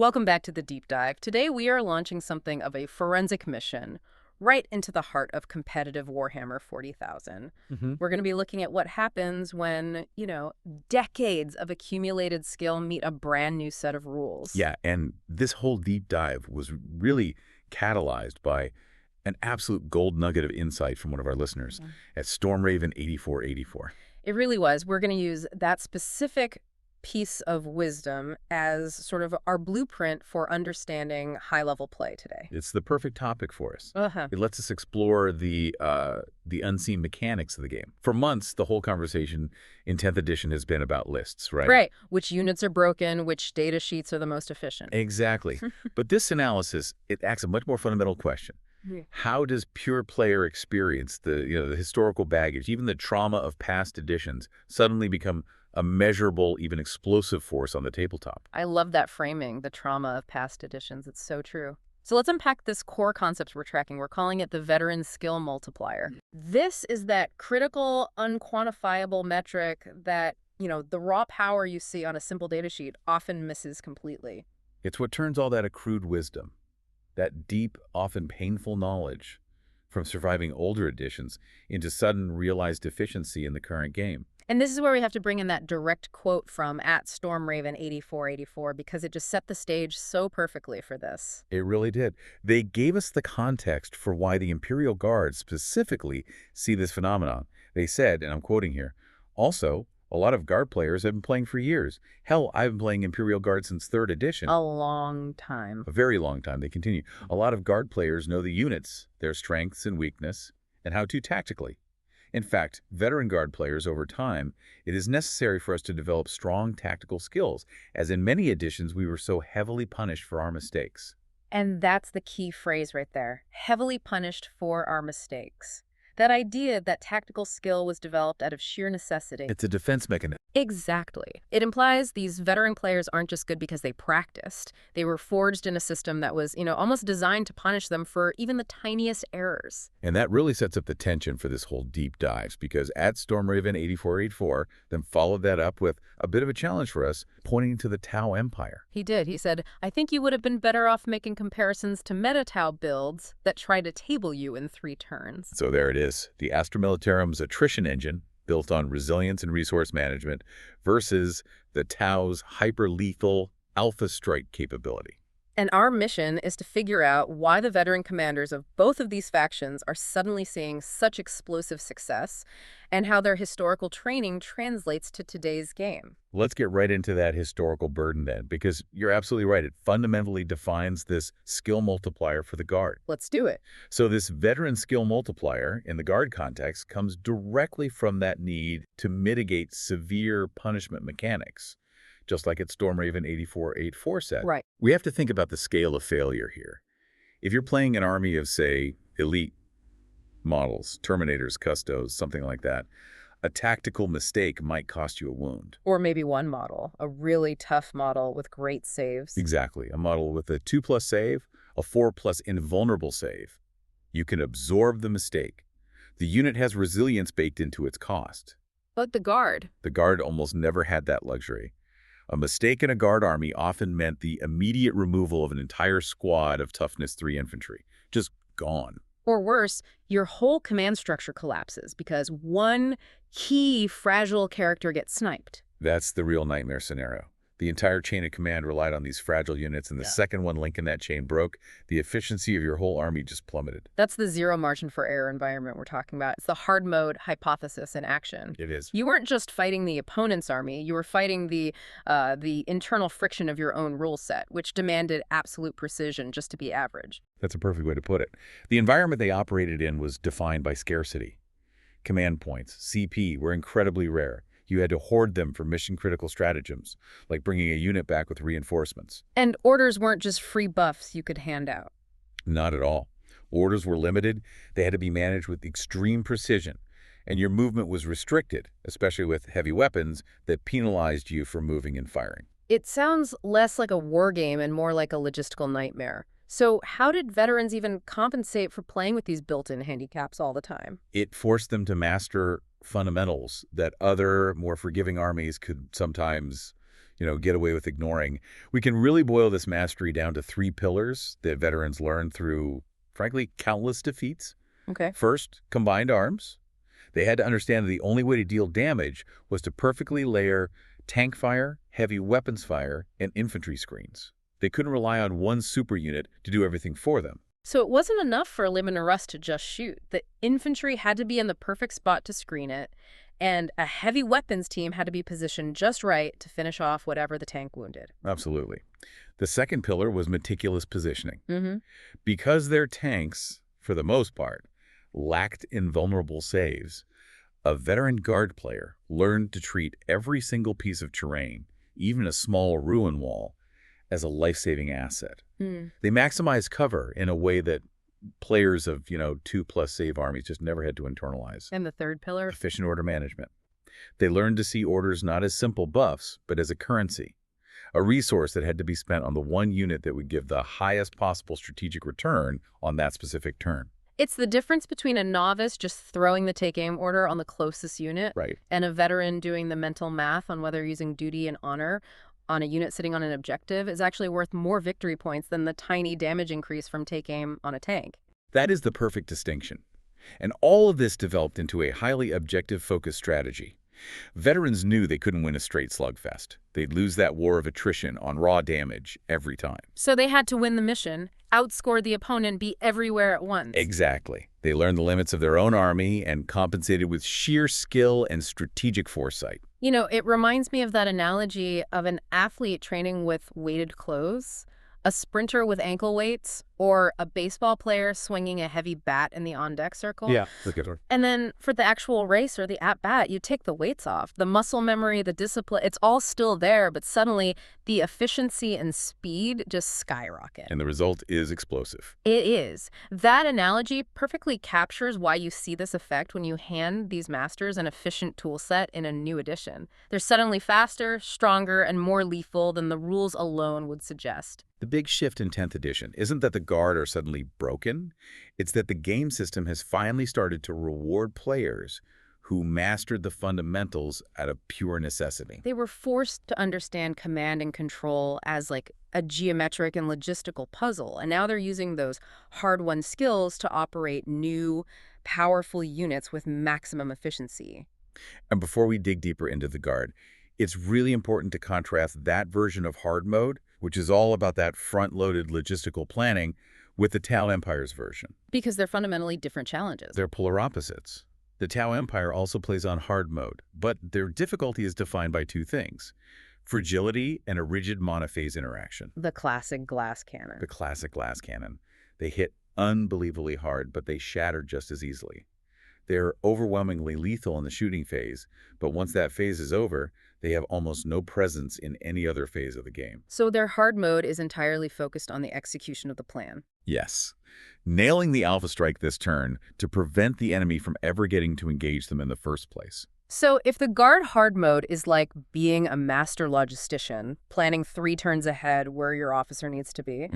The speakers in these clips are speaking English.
Welcome back to the deep dive. Today we are launching something of a forensic mission right into the heart of competitive Warhammer 40,000. We're going to be looking at what happens when, decades of accumulated skill meet a brand new set of rules. Yeah, and this whole deep dive was really catalyzed by an absolute gold nugget of insight from one of our listeners at Stormraven8484. It really was. We're going to use that specific piece of wisdom as sort of our blueprint for understanding high-level play today. It's the perfect topic for us. It lets us explore the unseen mechanics of the game. For months, the whole conversation in 10th edition has been about lists, right? Right. Which units are broken, which data sheets are the most efficient. Exactly. But this analysis, it asks a much more fundamental question. How does pure player experience, the historical baggage, even the trauma of past editions, suddenly become a measurable, even explosive force on the tabletop? I love that framing, the trauma of past editions. It's so true. So let's unpack this core concept we're tracking. We're calling it the Veteran Skill Multiplier. This is that critical, unquantifiable metric that, the raw power you see on a simple data sheet often misses completely. It's what turns all that accrued wisdom, that deep, often painful knowledge from surviving older editions, into sudden realized efficiency in the current game. And this is where we have to bring in that direct quote from @Stormraven8484 because it just set the stage so perfectly for this. It really did. They gave us the context for why the Imperial Guard specifically see this phenomenon. They said, and I'm quoting here, also, a lot of Guard players have been playing for years. Hell, I've been playing Imperial Guard since 3rd edition. A long time. A very long time. They continue. A lot of Guard players know the units, their strengths and weakness, and how to tactically. In fact, veteran Guard players over time, it is necessary for us to develop strong tactical skills, as in many editions we were so heavily punished for our mistakes. And that's the key phrase right there. Heavily punished for our mistakes. That idea that tactical skill was developed out of sheer necessity. It's a defense mechanism. Exactly. It implies these veteran players aren't just good because they practiced. They were forged in a system that was, almost designed to punish them for even the tiniest errors. And that really sets up the tension for this whole deep dives, because @Stormraven8484 then followed that up with a bit of a challenge for us, pointing to the Tau Empire. He did. He said, I think you would have been better off making comparisons to meta-Tau builds that try to table you in 3 turns. So there it is. The Astra Militarum's Attrition engine, built on resilience and resource management, versus the Tau's hyper-lethal Alpha Strike capability. And our mission is to figure out why the veteran commanders of both of these factions are suddenly seeing such explosive success, and how their historical training translates to today's game. Let's get right into that historical burden then, because you're absolutely right. It fundamentally defines this skill multiplier for the Guard. Let's do it. So this veteran skill multiplier in the Guard context comes directly from that need to mitigate severe punishment mechanics, just like at Stormraven8484 said. Right. We have to think about the scale of failure here. If you're playing an army of, say, elite models, Terminators, Custos, something like that, a tactical mistake might cost you a wound. Or maybe one model, a really tough model with great saves. Exactly. A model with a 2+ save, a 4+ invulnerable save. You can absorb the mistake. The unit has resilience baked into its cost. But the Guard? The Guard almost never had that luxury. A mistake in a Guard army often meant the immediate removal of an entire squad of Toughness 3 infantry. Just gone. Or worse, your whole command structure collapses because one key fragile character gets sniped. That's the real nightmare scenario. The entire chain of command relied on these fragile units, and the second one link in that chain broke, the efficiency of your whole army just plummeted. That's the zero margin for error environment we're talking about. It's the hard mode hypothesis in action. It is. You weren't just fighting the opponent's army, you were fighting the internal friction of your own rule set, which demanded absolute precision just to be average. That's a perfect way to put it. The environment they operated in was defined by scarcity. Command points, CP, were incredibly rare. You had to hoard them for mission-critical stratagems, like bringing a unit back with reinforcements. And orders weren't just free buffs you could hand out. Not at all. Orders were limited. They had to be managed with extreme precision. And your movement was restricted, especially with heavy weapons that penalized you for moving and firing. It sounds less like a war game and more like a logistical nightmare. So how did veterans even compensate for playing with these built-in handicaps all the time? It forced them to master fundamentals that other, more forgiving armies could sometimes, get away with ignoring. We can really boil this mastery down to 3 pillars that veterans learn through, frankly, countless defeats. Okay. First, combined arms. They had to understand that the only way to deal damage was to perfectly layer tank fire, heavy weapons fire, and infantry screens. They couldn't rely on one super unit to do everything for them. So it wasn't enough for a Limit Rust to just shoot. The infantry had to be in the perfect spot to screen it, and a heavy weapons team had to be positioned just right to finish off whatever the tank wounded. Absolutely. The second pillar was meticulous positioning. Mm-hmm. Because their tanks, for the most part, lacked invulnerable saves, a veteran guard player learned to treat every single piece of terrain, even a small ruin wall, as a life-saving asset. They maximize cover in a way that players of, 2+ save armies just never had to internalize. And the third pillar? Efficient order management. They learned to see orders not as simple buffs, but as a currency, a resource that had to be spent on the one unit that would give the highest possible strategic return on that specific turn. It's the difference between a novice just throwing the take-aim order on the closest unit and a veteran doing the mental math on whether using duty and honor on a unit sitting on an objective is actually worth more victory points than the tiny damage increase from take-aim on a tank. That is the perfect distinction. And all of this developed into a highly objective-focused strategy. Veterans knew they couldn't win a straight slugfest. They'd lose that war of attrition on raw damage every time. So they had to win the mission, outscore the opponent, be everywhere at once. Exactly. They learned the limits of their own army and compensated with sheer skill and strategic foresight. It reminds me of that analogy of an athlete training with weighted clothes, a sprinter with ankle weights, or a baseball player swinging a heavy bat in the on-deck circle. Yeah, that's a good one. And then for the actual race or the at-bat, you take the weights off. The muscle memory, the discipline, it's all still there, but suddenly the efficiency and speed just skyrocket. And the result is explosive. It is. That analogy perfectly captures why you see this effect when you hand these masters an efficient tool set in a new edition. They're suddenly faster, stronger, and more lethal than the rules alone would suggest. The big shift in 10th edition isn't that the Guard are suddenly broken. It's that the game system has finally started to reward players who mastered the fundamentals out of pure necessity. They were forced to understand command and control as like a geometric and logistical puzzle, and now they're using those hard-won skills to operate new, powerful units with maximum efficiency. And before we dig deeper into the Guard, it's really important to contrast that version of hard mode, which is all about that front-loaded logistical planning, with the Tau Empire's version. Because they're fundamentally different challenges. They're polar opposites. The Tau Empire also plays on hard mode, but their difficulty is defined by 2 things: fragility and a rigid monophase interaction. The classic glass cannon. The classic glass cannon. They hit unbelievably hard, but they shatter just as easily. They're overwhelmingly lethal in the shooting phase, but once that phase is over, they have almost no presence in any other phase of the game. So their hard mode is entirely focused on the execution of the plan. Yes. Nailing the Alpha Strike this turn to prevent the enemy from ever getting to engage them in the first place. So if the Guard hard mode is like being a master logistician, planning 3 turns ahead where your officer needs to be,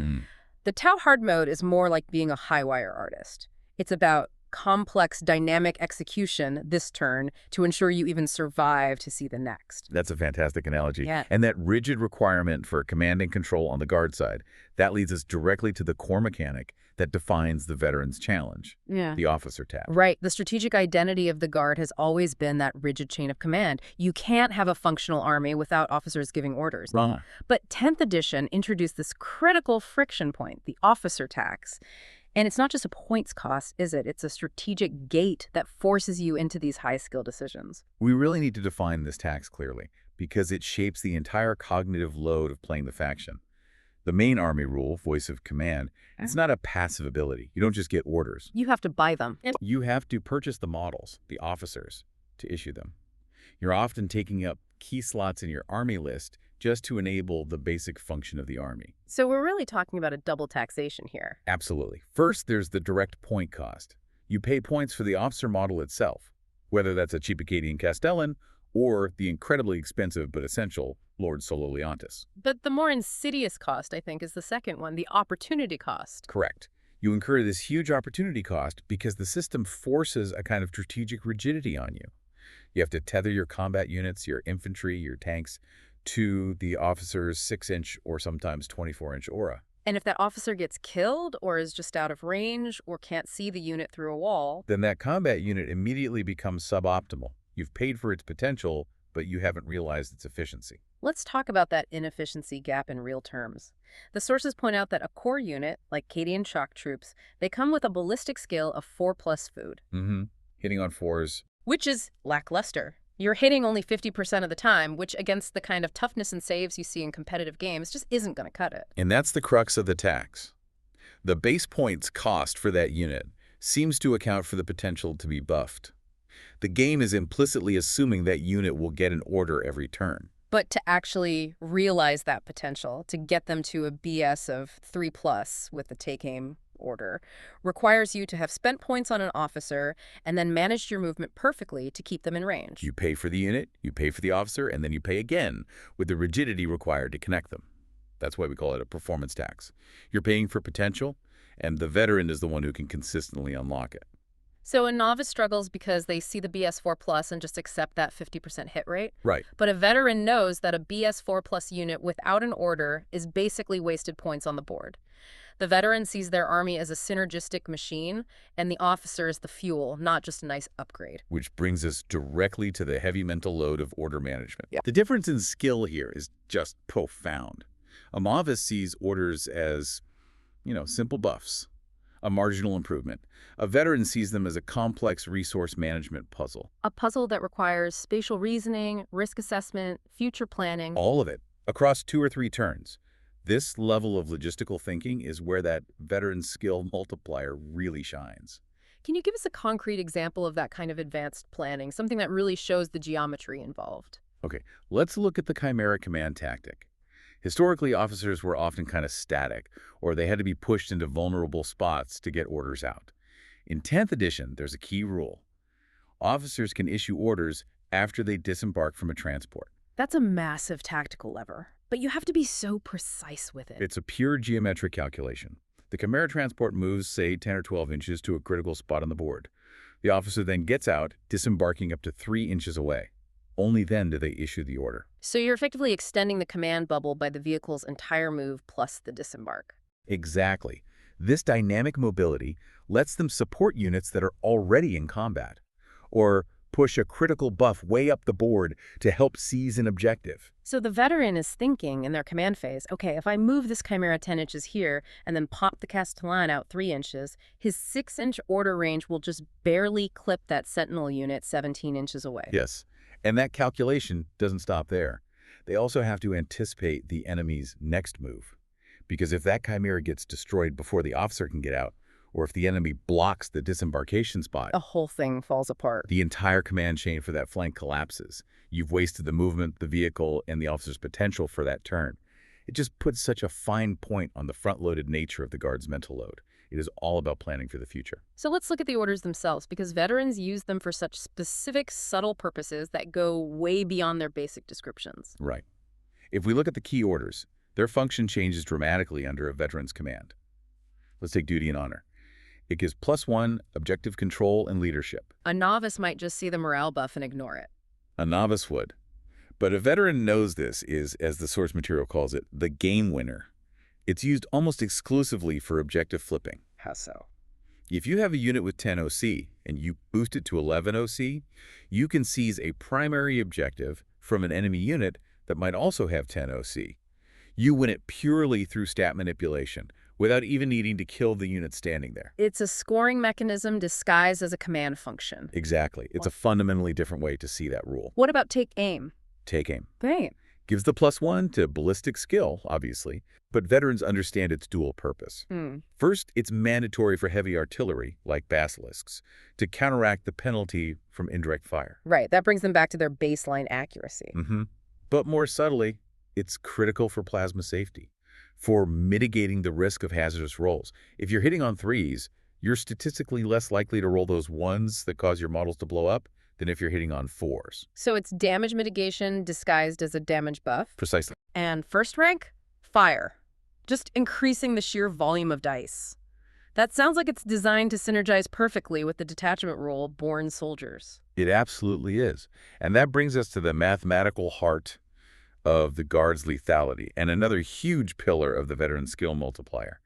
the Tau hard mode is more like being a high-wire artist. It's about complex, dynamic execution this turn to ensure you even survive to see the next. That's a fantastic analogy. Yeah. And that rigid requirement for command and control on the Guard side, that leads us directly to the core mechanic that defines the veteran's challenge, the officer tab. Right. The strategic identity of the Guard has always been that rigid chain of command. You can't have a functional army without officers giving orders. But 10th edition introduced this critical friction point, the officer tax. And it's not just a points cost, is it? It's a strategic gate that forces you into these high-skill decisions. We really need to define this tax clearly, because it shapes the entire cognitive load of playing the faction. The main army rule, voice of command, it's not a passive ability. You don't just get orders. You have to buy them. You have to purchase the models, the officers, to issue them. You're often taking up key slots in your army list just to enable the basic function of the army. So we're really talking about a double taxation here. Absolutely. First, there's the direct point cost. You pay points for the officer model itself, whether that's a cheap Acadian Castellan or the incredibly expensive but essential Lord Solo Leontis. But the more insidious cost, I think, is the second one, the opportunity cost. Correct. You incur this huge opportunity cost because the system forces a kind of strategic rigidity on you. You have to tether your combat units, your infantry, your tanks, to the officer's 6-inch or sometimes 24-inch aura. And if that officer gets killed or is just out of range or can't see the unit through a wall, Then that combat unit immediately becomes suboptimal. You've paid for its potential, but you haven't realized its efficiency. let's talk about that inefficiency gap in real terms. The sources point out that a core unit, like Cadian shock troops, they come with a ballistic skill of 4+ food, Hitting on 4s. which is lackluster. You're hitting only 50% of the time, which against the kind of toughness and saves you see in competitive games just isn't going to cut it. And that's the crux of the tax. The base points cost for that unit seems to account for the potential to be buffed. The game is implicitly assuming that unit will get an order every turn. But to actually realize that potential, to get them to a BS of 3+ with the take-aim order, requires you to have spent points on an officer and then managed your movement perfectly to keep them in range. You pay for the unit, you pay for the officer, and then you pay again with the rigidity required to connect them. That's why we call it a performance tax. You're paying for potential, and the veteran is the one who can consistently unlock it. So a novice struggles because they see the BS 4+ and just accept that 50% hit rate. Right. But a veteran knows that a BS 4+ unit without an order is basically wasted points on the board. The veteran sees their army as a synergistic machine, and the officer is the fuel, not just a nice upgrade. Which brings us directly to the heavy mental load of order management. Yeah. The difference in skill here is just profound. A novice sees orders as, simple buffs, a marginal improvement. A veteran sees them as a complex resource management puzzle. A puzzle that requires spatial reasoning, risk assessment, future planning. All of it, across 2 or 3 turns. This level of logistical thinking is where that veteran skill multiplier really shines. Can you give us a concrete example of that kind of advanced planning, something that really shows the geometry involved? Okay, let's look at the Chimera command tactic. Historically, officers were often kind of static, or they had to be pushed into vulnerable spots to get orders out. In 10th edition, there's a key rule. Officers can issue orders after they disembark from a transport. That's a massive tactical lever, but you have to be so precise with it. It's a pure geometric calculation. The Chimera transport moves, say, 10 or 12 inches to a critical spot on the board. The officer then gets out, disembarking up to 3 inches away. Only then do they issue the order. So you're effectively extending the command bubble by the vehicle's entire move plus the disembark. Exactly. This dynamic mobility lets them support units that are already in combat, or push a critical buff way up the board to help seize an objective. So the veteran is thinking in their command phase, okay, if I move this Chimera 10 inches here and then pop the Castellan out 3 inches, his 6-inch order range will just barely clip that Sentinel unit 17 inches away. Yes, and that calculation doesn't stop there. They also have to anticipate the enemy's next move. Because if that Chimera gets destroyed before the officer can get out, or if the enemy blocks the disembarkation spot, The whole thing falls apart. the entire command chain for that flank collapses. You've wasted the movement, the vehicle, and the officer's potential for that turn. It just puts such a fine point on the front-loaded nature of the Guard's mental load. It is all about planning for the future. So let's look at the orders themselves, because veterans use them for such specific, subtle purposes that go way beyond their basic descriptions. Right. If we look at the key orders, their function changes dramatically under a veteran's command. Let's take duty and honor. It gives +1 objective control and leadership. A novice might just see the morale buff and ignore it. A novice would. But a veteran knows this is, as the source material calls it, the game winner. It's used almost exclusively for objective flipping. How so? If you have a unit with 10 OC and you boost it to 11 OC, you can seize a primary objective from an enemy unit that might also have 10 OC. You win it purely through stat manipulation, without even needing to kill the unit standing there. It's a scoring mechanism disguised as a command function. Exactly. It's a fundamentally different way to see that rule. What about take aim? Take aim. Great. Gives the +1 to ballistic skill, obviously, but veterans understand its dual purpose. First, it's mandatory for heavy artillery, like basilisks, to counteract the penalty from indirect fire. Right, that brings them back to their baseline accuracy. But more subtly, it's critical for plasma safety, for mitigating the risk of hazardous rolls. If you're hitting on 3s, you're statistically less likely to roll those 1s that cause your models to blow up than if you're hitting on 4s. So it's damage mitigation disguised as a damage buff. Precisely. And first rank? Fire. Just increasing the sheer volume of dice. That sounds like it's designed to synergize perfectly with the detachment rule, Born Soldiers. It absolutely is. And that brings us to the mathematical heart of the Guard's lethality and another huge pillar of the Veteran Skill Multiplier,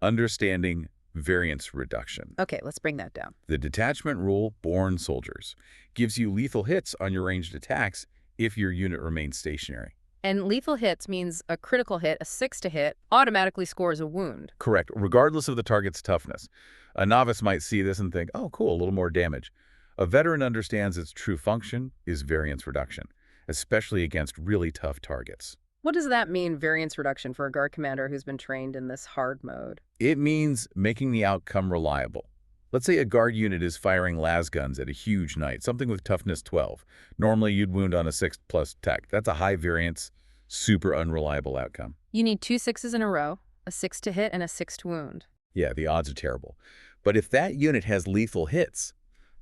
understanding variance reduction. Okay, let's bring that down. The detachment rule, Born Soldiers, gives you lethal hits on your ranged attacks if your unit remains stationary. And lethal hits means a critical hit, a 6 to hit, automatically scores a wound. Correct, regardless of the target's toughness. A novice might see this and think, oh, cool, a little more damage. A veteran understands its true function is variance reduction, especially against really tough targets. What does that mean, variance reduction, for a Guard commander who's been trained in this hard mode? It means making the outcome reliable. Let's say a Guard unit is firing las guns at a huge knight, something with toughness 12. Normally, you'd wound on a 6+ tech. That's a high variance, super unreliable outcome. You need 2 6s in a row, a 6 to hit and a 6 to wound. Yeah, the odds are terrible. But if that unit has lethal hits,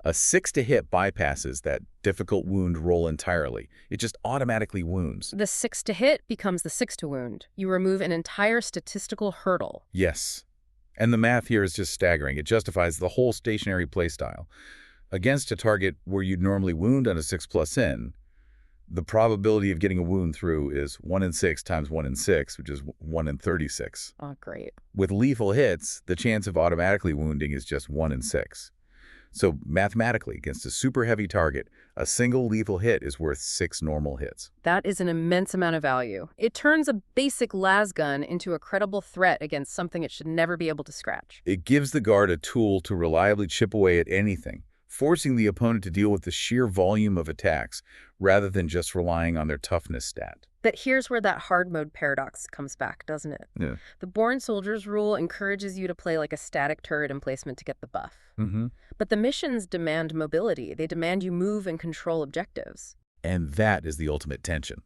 a 6 to hit bypasses that difficult wound roll entirely. It just automatically wounds. The 6 to hit becomes the 6 to wound. You remove an entire statistical hurdle. Yes. And the math here is just staggering. It justifies the whole stationary playstyle. Against a target where you'd normally wound on a 6+N, the probability of getting a wound through is 1 in 6 times 1 in 6, which is 1 in 36. Oh, great. With lethal hits, the chance of automatically wounding is just 1 in 6. So mathematically, against a super heavy target, a single lethal hit is worth 6 normal hits. That is an immense amount of value. It turns a basic las gun into a credible threat against something it should never be able to scratch. It gives the Guard a tool to reliably chip away at anything, forcing the opponent to deal with the sheer volume of attacks rather than just relying on their toughness stat. But here's where that hard mode paradox comes back, doesn't it? Yeah. The Born Soldiers rule encourages you to play like a static turret emplacement to get the buff. But the missions demand mobility. They demand you move and control objectives. And that is the ultimate tension.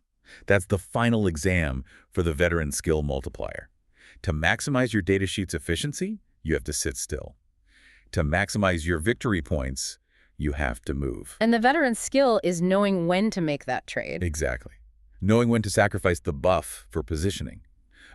That's the final exam for the Veteran Skill Multiplier. To maximize your datasheet's efficiency, you have to sit still. To maximize your victory points, you have to move. And the veteran skill is knowing when to make that trade. Exactly. Knowing when to sacrifice the buff for positioning.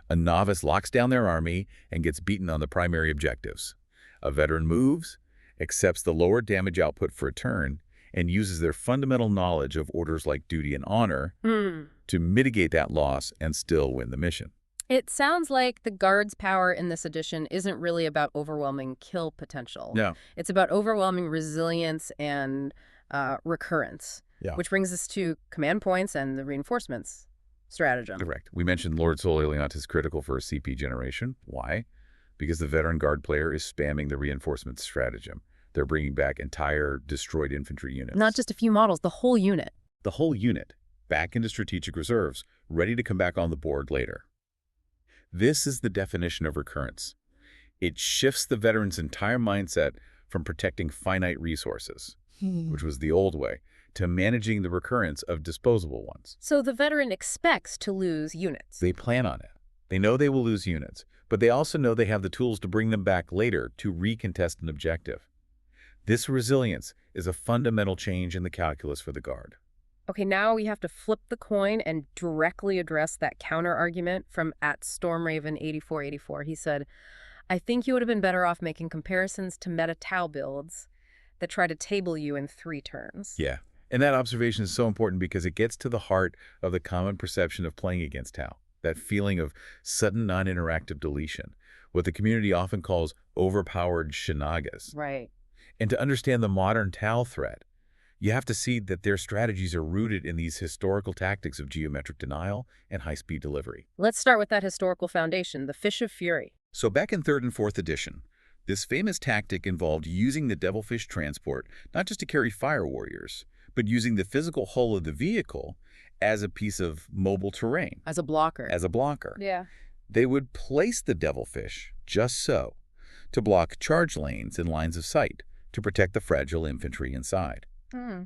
A novice locks down their army and gets beaten on the primary objectives. A veteran moves, accepts the lower damage output for a turn, and uses their fundamental knowledge of orders like duty and honor to mitigate that loss and still win the mission. It sounds like the Guard's power in this edition isn't really about overwhelming kill potential. No. It's about overwhelming resilience and recurrence, which brings us to command points and the reinforcements stratagem. Correct. We mentioned Lord Sol Eliant is critical for a CP generation. Why? Because the veteran Guard player is spamming the reinforcement stratagem. They're bringing back entire destroyed infantry units. Not just a few models, the whole unit. The whole unit, back into strategic reserves, ready to come back on the board later. This is the definition of recurrence. It shifts the veteran's entire mindset from protecting finite resources, which was the old way, to managing the recurrence of disposable ones. So the veteran expects to lose units. They plan on it. They know they will lose units, but they also know they have the tools to bring them back later to recontest an objective. This resilience is a fundamental change in the calculus for the Guard. Okay, now we have to flip the coin and directly address that counter-argument from @StormRaven8484. He said, I think you would have been better off making comparisons to meta Tau builds that try to table you in 3 turns. Yeah, and that observation is so important because it gets to the heart of the common perception of playing against Tau, that feeling of sudden non-interactive deletion, what the community often calls overpowered shinagas. Right. And to understand the modern Tau threat, you have to see that their strategies are rooted in these historical tactics of geometric denial and high-speed delivery. Let's start with that historical foundation, the Fish of Fury. So back in 3rd and 4th edition, this famous tactic involved using the Devilfish transport not just to carry fire warriors, but using the physical hull of the vehicle as a piece of mobile terrain. As a blocker. As a blocker. Yeah. They would place the Devilfish just so, to block charge lanes and lines of sight, to protect the fragile infantry inside.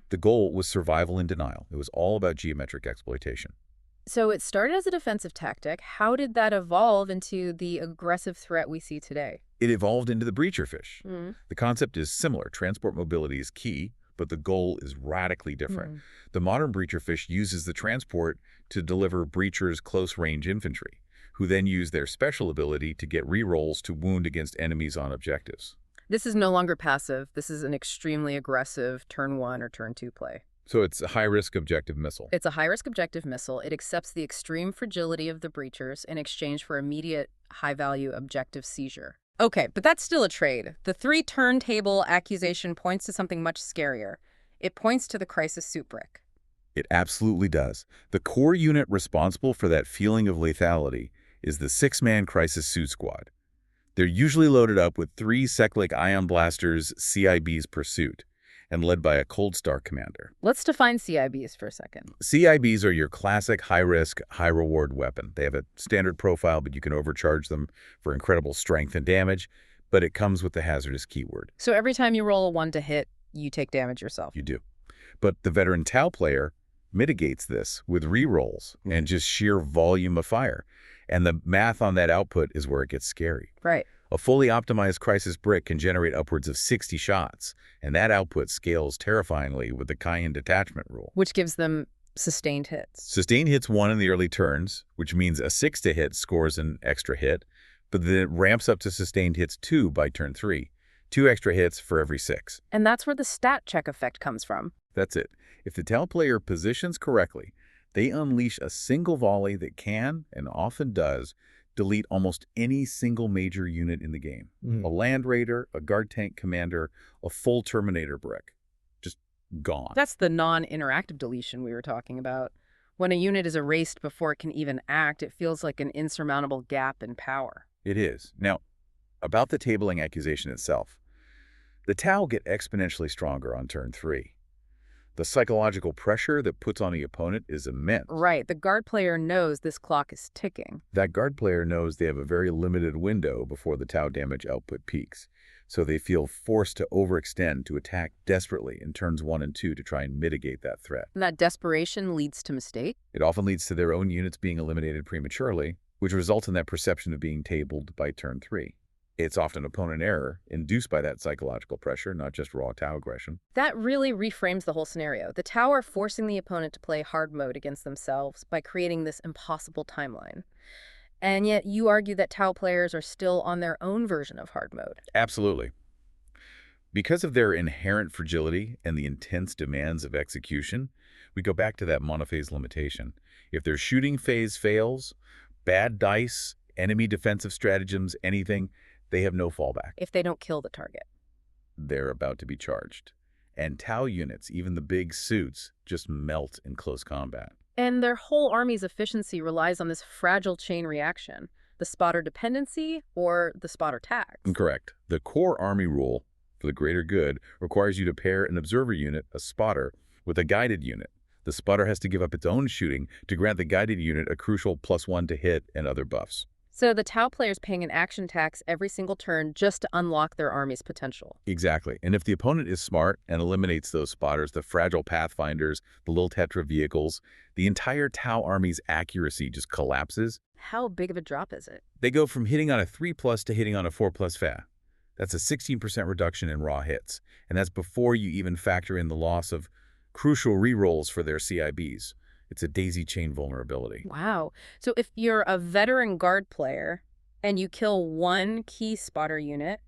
The goal was survival and denial. It was all about geometric exploitation. So it started as a defensive tactic. How did that evolve into the aggressive threat we see today? It evolved into the Breacherfish. The concept is similar. Transport mobility is key, but the goal is radically different. The modern Breacherfish uses the transport to deliver breachers close-range infantry, who then use their special ability to get rerolls to wound against enemies on objectives. This is no longer passive. This is an extremely aggressive turn 1 or turn 2 play. So it's a high-risk objective missile. It's a high-risk objective missile. It accepts the extreme fragility of the breachers in exchange for immediate high-value objective seizure. Okay, but that's still a trade. The 3 turntable accusation points to something much scarier. It points to the crisis suit brick. It absolutely does. The core unit responsible for that feeling of lethality is the 6-man crisis suit squad. They're usually loaded up with 3 Seklik Ion Blasters CIBs per suit, and led by a Cold Star commander. Let's define CIBs for a second. CIBs are your classic high-risk, high-reward weapon. They have a standard profile, but you can overcharge them for incredible strength and damage, but it comes with the hazardous keyword. So every time you roll a 1 to hit, you take damage yourself. You do. But the veteran Tau player mitigates this with rerolls and just sheer volume of fire. And the math on that output is where it gets scary. Right. A fully optimized crisis brick can generate upwards of 60 shots, and that output scales terrifyingly with the Cayenne detachment rule. Which gives them sustained hits. Sustained hits 1 in the early turns, which means a 6 to hit scores an extra hit, but then it ramps up to sustained hits 2 by turn 3. 2 extra hits for every 6. And that's where the stat check effect comes from. That's it. If the Tau player positions correctly, they unleash a single volley that can, and often does, delete almost any single major unit in the game. A Land Raider, a Guard Tank Commander, a full Terminator brick. Just gone. That's the non-interactive deletion we were talking about. When a unit is erased before it can even act, it feels like an insurmountable gap in power. It is. Now, about the tabling accusation itself. The Tau get exponentially stronger on turn 3. The psychological pressure that puts on the opponent is immense. Right. The guard player knows this clock is ticking. That guard player knows they have a very limited window before the Tau damage output peaks, so they feel forced to overextend to attack desperately in turns 1 and 2 to try and mitigate that threat. And that desperation leads to mistake? It often leads to their own units being eliminated prematurely, which results in that perception of being tabled by turn 3. It's often opponent error, induced by that psychological pressure, not just raw Tau aggression. That really reframes the whole scenario. The Tau are forcing the opponent to play hard mode against themselves by creating this impossible timeline. And yet you argue that Tau players are still on their own version of hard mode. Absolutely. Because of their inherent fragility and the intense demands of execution, we go back to that monophase limitation. If their shooting phase fails, bad dice, enemy defensive stratagems, anything, they have no fallback. If they don't kill the target. They're about to be charged. And Tau units, even the big suits, just melt in close combat. And their whole army's efficiency relies on this fragile chain reaction, the spotter dependency or the spotter tax. Correct. The core army rule, for the greater good, requires you to pair an observer unit, a spotter, with a guided unit. The spotter has to give up its own shooting to grant the guided unit a crucial +1 to hit and other buffs. So the Tau player's paying an action tax every single turn just to unlock their army's potential. Exactly. And if the opponent is smart and eliminates those spotters, the fragile pathfinders, the little Tetra vehicles, the entire Tau army's accuracy just collapses. How big of a drop is it? They go from hitting on a 3+ to hitting on a 4+ FA. That's a 16% reduction in raw hits. And that's before you even factor in the loss of crucial rerolls for their CIBs. It's a daisy chain vulnerability. Wow. So if you're a veteran guard player and you kill one key spotter unit,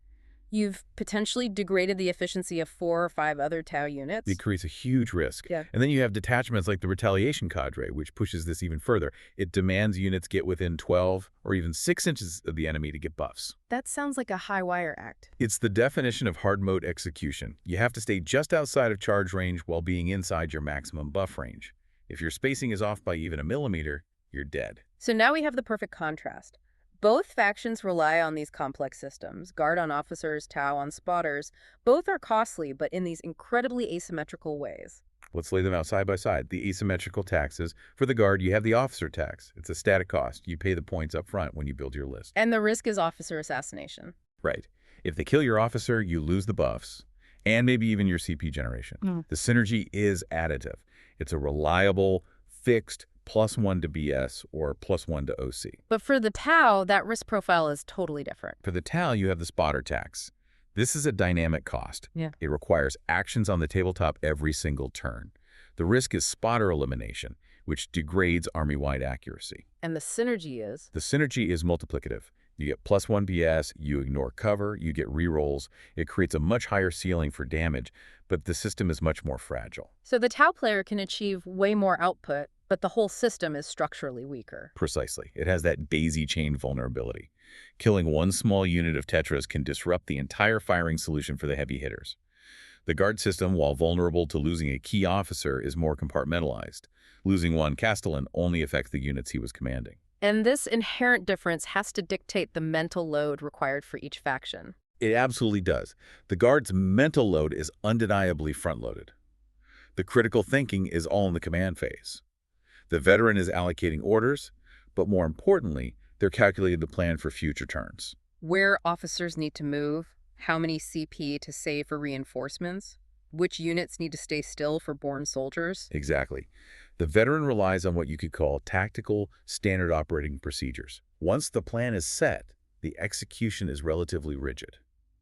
you've potentially degraded the efficiency of 4 or 5 other Tau units. It creates a huge risk. Yeah. And then you have detachments like the Retaliation Cadre, which pushes this even further. It demands units get within 12 or even 6 inches of the enemy to get buffs. That sounds like a high wire act. It's the definition of hard mode execution. You have to stay just outside of charge range while being inside your maximum buff range. If your spacing is off by even a millimeter, you're dead. So now we have the perfect contrast. Both factions rely on these complex systems, guard on officers, Tau on spotters. Both are costly, but in these incredibly asymmetrical ways. Let's lay them out side by side. The asymmetrical taxes. For the guard, you have the officer tax. It's a static cost. You pay the points up front when you build your list. And the risk is officer assassination. Right. If they kill your officer, you lose the buffs, and maybe even your CP generation. The synergy is additive. It's a reliable, fixed +1 to BS or +1 to OC. But for the Tau, that risk profile is totally different. For the Tau, you have the spotter tax. This is a dynamic cost. Yeah. It requires actions on the tabletop every single turn. The risk is spotter elimination, which degrades army-wide accuracy. And the synergy is? The synergy is multiplicative. You get +1 BS, you ignore cover, you get rerolls. It creates a much higher ceiling for damage, but the system is much more fragile. So the Tau player can achieve way more output, but the whole system is structurally weaker. Precisely. It has that daisy chain vulnerability. Killing one small unit of Tetras can disrupt the entire firing solution for the heavy hitters. The guard system, while vulnerable to losing a key officer, is more compartmentalized. Losing one Castellan only affects the units he was commanding. And this inherent difference has to dictate the mental load required for each faction. It absolutely does. The guard's mental load is undeniably front-loaded. The critical thinking is all in the command phase. The veteran is allocating orders, but more importantly, they're calculating the plan for future turns. Where officers need to move, how many CP to save for reinforcements, which units need to stay still for born soldiers. Exactly. The veteran relies on what you could call tactical standard operating procedures. Once the plan is set, the execution is relatively rigid.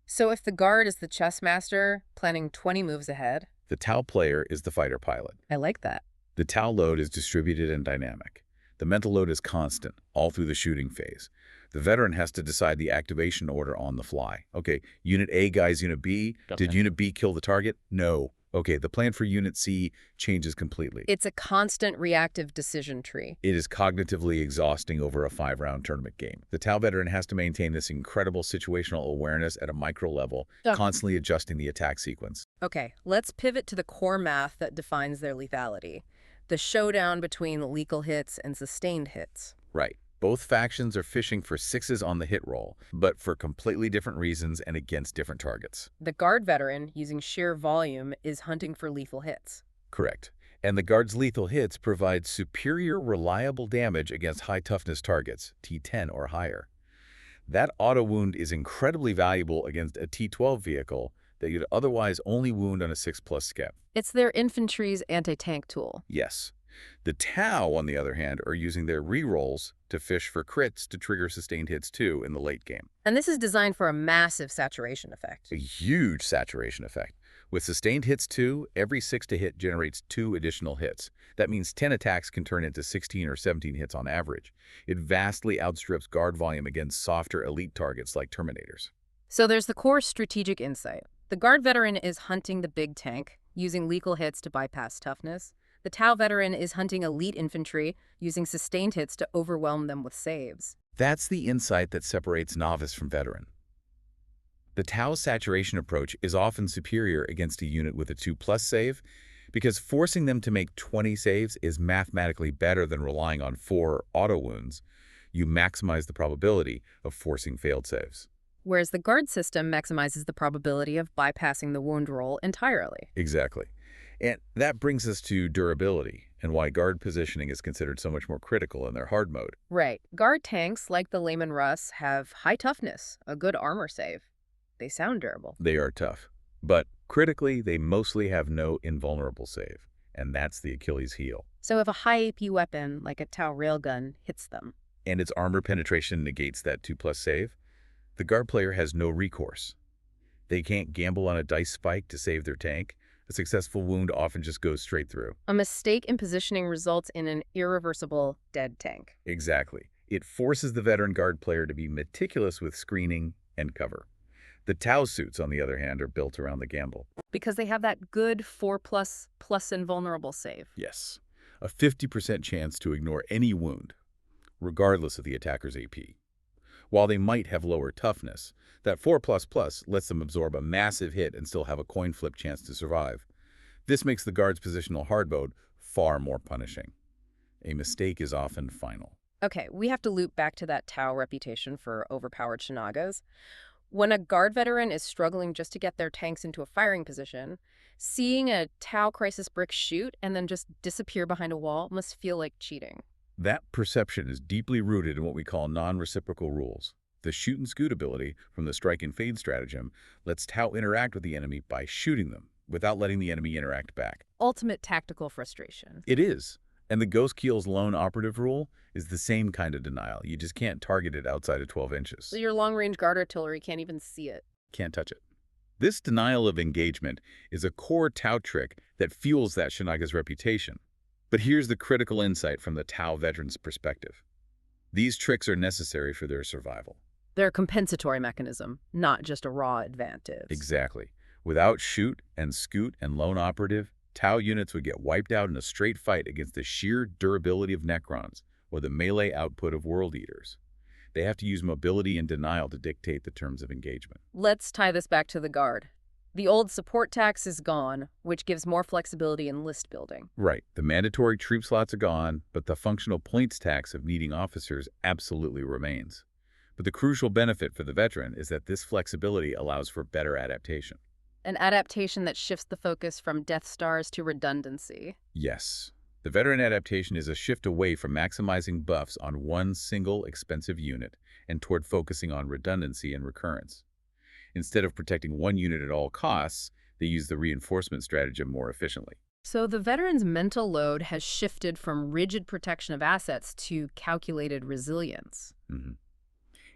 So if the guard is the chess master, planning 20 moves ahead. The Tau player is the fighter pilot. I like that. The Tau load is distributed and dynamic. The mental load is constant, all through the shooting phase. The veteran has to decide the activation order on the fly. Okay, Unit A guys Unit B. Okay. Did Unit B kill the target? No. Okay, the plan for Unit C changes completely. It's a constant reactive decision tree. It is cognitively exhausting over a 5-round tournament game. The Tau veteran has to maintain this incredible situational awareness at a micro level, constantly adjusting the attack sequence. Okay, let's pivot to the core math that defines their lethality. The showdown between lethal hits and sustained hits. Right. Both factions are fishing for 6s on the hit roll, but for completely different reasons and against different targets. The guard veteran, using sheer volume, is hunting for lethal hits. Correct. And the guard's lethal hits provide superior reliable damage against high-toughness targets, T10 or higher. That auto wound is incredibly valuable against a T12 vehicle that you'd otherwise only wound on a 6+ skep. It's their infantry's anti-tank tool. Yes. The Tau, on the other hand, are using their rerolls to fish for crits to trigger sustained hits too in the late game. And this is designed for a massive saturation effect. A huge saturation effect. With sustained hits too, every 6 to hit generates 2 additional hits. That means 10 attacks can turn into 16 or 17 hits on average. It vastly outstrips guard volume against softer elite targets like Terminators. So there's the core strategic insight. The guard veteran is hunting the big tank, using lethal hits to bypass toughness. The Tau veteran is hunting elite infantry, using sustained hits to overwhelm them with saves. That's the insight that separates novice from veteran. The Tau saturation approach is often superior against a unit with a 2+ save because forcing them to make 20 saves is mathematically better than relying on 4 auto wounds. You maximize the probability of forcing failed saves. Whereas the guard system maximizes the probability of bypassing the wound roll entirely. Exactly. And that brings us to durability and why guard positioning is considered so much more critical in their hard mode. Right. Guard tanks, like the Lehman Russ, have high toughness, a good armor save. They sound durable. They are tough. But critically, they mostly have no invulnerable save. And that's the Achilles heel. So if a high AP weapon, like a Tau railgun, hits them, and its armor penetration negates that 2+ save, the guard player has no recourse. They can't gamble on a dice spike to save their tank. A successful wound often just goes straight through. a mistake in positioning results in an irreversible dead tank. Exactly. It forces the veteran guard player to be meticulous with screening and cover. The Tau suits, on the other hand, are built around the gamble. Because they have that good 4+ plus invulnerable save. Yes, a 50% chance to ignore any wound, regardless of the attacker's AP. While they might have lower toughness, that 4++ lets them absorb a massive hit and still have a coin flip chance to survive. This makes the guard's positional hard mode far more punishing. A mistake is often final. Okay, we have to loop back to that Tau reputation for overpowered Shinagas. When a guard veteran is struggling just to get their tanks into a firing position, seeing a Tau crisis brick shoot and then just disappear behind a wall must feel like cheating. That perception is deeply rooted in what we call non-reciprocal rules. The shoot and scoot ability from the strike and fade stratagem lets Tau interact with the enemy by shooting them without letting the enemy interact back. Ultimate tactical frustration. It is. And the Ghost Keel's lone operative rule is the same kind of denial. You just can't target it outside of 12 inches. So your long-range guard artillery can't even see it. Can't touch it. This denial of engagement is a core Tau trick that fuels that Shinaga's reputation. But here's the critical insight from the Tau veteran's perspective. These tricks are necessary for their survival. They're a compensatory mechanism, not just a raw advantage. Exactly. Without shoot and scoot and lone operative, Tau units would get wiped out in a straight fight against the sheer durability of Necrons or the melee output of World Eaters. They have to use mobility and denial to dictate the terms of engagement. Let's tie this back to the Guard. The old support tax is gone, which gives more flexibility in list building. Right. The mandatory troop slots are gone, but the functional points tax of needing officers absolutely remains. But the crucial benefit for the veteran is that this flexibility allows for better adaptation. An adaptation that shifts the focus from Death Stars to redundancy. Yes. The veteran adaptation is a shift away from maximizing buffs on one single expensive unit and toward focusing on redundancy and recurrence. Instead of protecting one unit at all costs, they use the reinforcement stratagem more efficiently. So the veteran's mental load has shifted from rigid protection of assets to calculated resilience.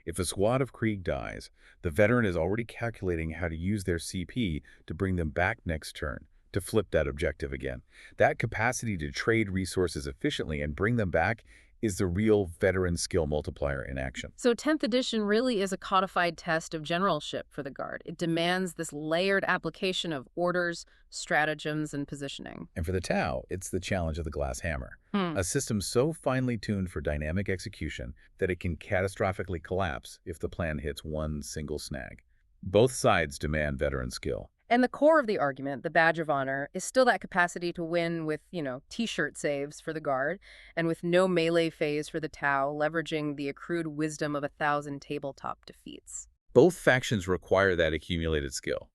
If a squad of Krieg dies, the veteran is already calculating how to use their CP to bring them back next turn, to flip that objective again. That capacity to trade resources efficiently and bring them back is the real veteran skill multiplier in action. So 10th edition really is a codified test of generalship for the Guard. It demands this layered application of orders, stratagems, and positioning. And for the Tau, it's the challenge of the glass hammer, a system so finely tuned for dynamic execution that it can catastrophically collapse if the plan hits one single snag. Both sides demand veteran skill. And the core of the argument, the badge of honor, is still that capacity to win with, t-shirt saves for the Guard and with no melee phase for the Tau, leveraging the accrued wisdom of 1,000 tabletop defeats. Both factions require that accumulated skill.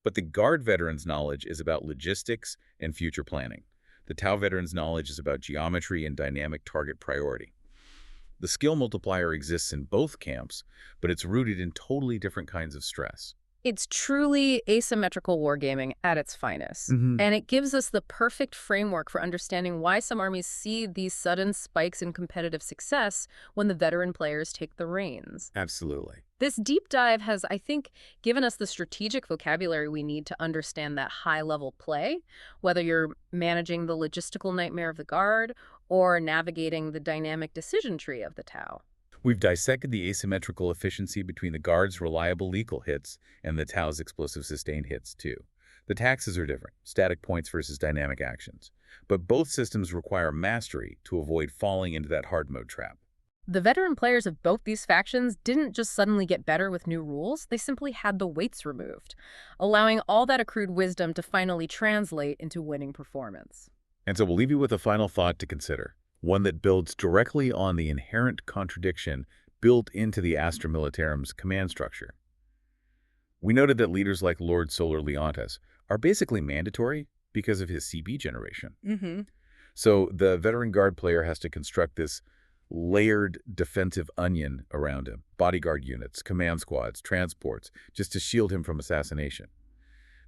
But the Guard veteran's knowledge is about logistics and future planning. The Tau veteran's knowledge is about geometry and dynamic target priority. The skill multiplier exists in both camps, but it's rooted in totally different kinds of stress. It's truly asymmetrical wargaming at its finest. And it gives us the perfect framework for understanding why some armies see these sudden spikes in competitive success when the veteran players take the reins. Absolutely. This deep dive has, I think, given us the strategic vocabulary we need to understand that high-level play, whether you're managing the logistical nightmare of the Guard or navigating the dynamic decision tree of the Tau. We've dissected the asymmetrical efficiency between the Guard's reliable lethal hits and the Tau's explosive sustained hits, too. The taxes are different, static points versus dynamic actions. But both systems require mastery to avoid falling into that hard mode trap. The veteran players of both these factions didn't just suddenly get better with new rules, they simply had the weights removed, allowing all that accrued wisdom to finally translate into winning performance. And so we'll leave you with a final thought to consider. One that builds directly on the inherent contradiction built into the Astra Militarum's command structure. We noted that leaders like Lord Solar Leontes are basically mandatory because of his CP generation. So the veteran Guard player has to construct this layered defensive onion around him, bodyguard units, command squads, transports, just to shield him from assassination.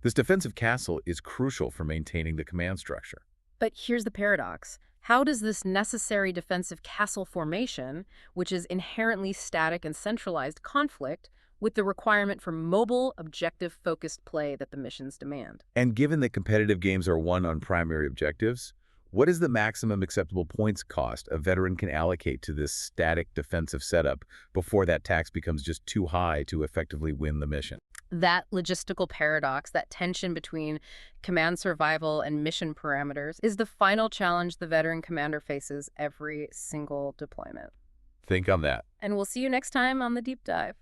This defensive castle is crucial for maintaining the command structure. But here's the paradox. How does this necessary defensive castle formation, which is inherently static and centralized, conflict with the requirement for mobile, objective-focused play that the missions demand? And given that competitive games are won on primary objectives, what is the maximum acceptable points cost a veteran can allocate to this static defensive setup before that tax becomes just too high to effectively win the mission? That logistical paradox, that tension between command survival and mission parameters, is the final challenge the veteran commander faces every single deployment. Think on that. And we'll see you next time on The Deep Dive.